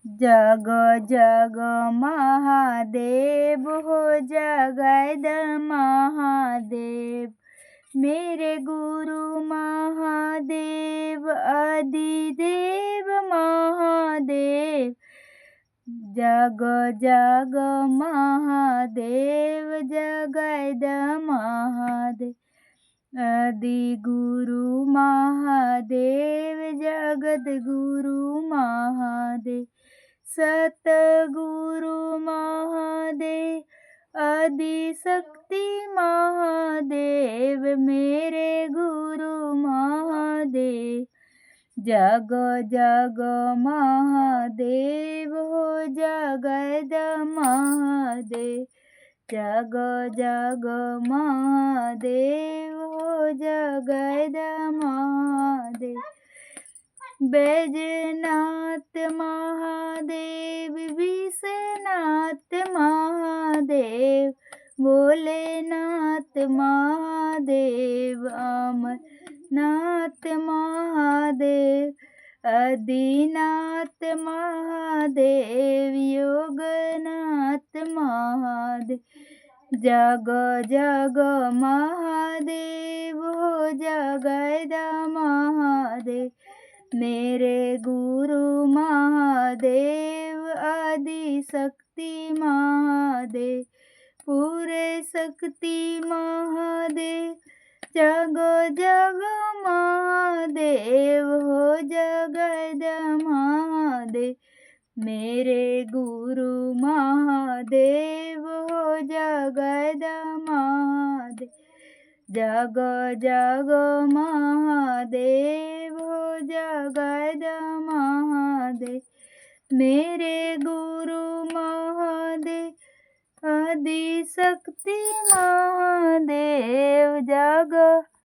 जग जग महादेव हो जगद महादेव, मेरे गुरु महादेव आदिदेव महादेव। जग जग महादेव जगद महादेव, आदि गुरु महादेव जगत गुरु महादेव। सतगुरु महादेव आदि शक्ति महादेव, मेरे गुरु महादेव। जग जग महादेव हो जगद महादेव, जग जग महादेव हो जगद महादेव। बैजनाथ महादेव विश्वनाथ महादेव, भोलेनाथ महादेव अमरनाथ महादेव। आदिनाथ महादेव योगनाथ महादेव, जग जग महादेव हो जगद महादेव, मेरे गुरु महादेव आदि शक्ति महादेव। पूरे शक्ति महादेव जग जग महादेव हो जगद महादेव, मेरे गुरु महादेव हो जगद महादेव। जग जग महादेव हो जगद महादेव, मेरे गुरु महादेव आदि शक्ति महादेव।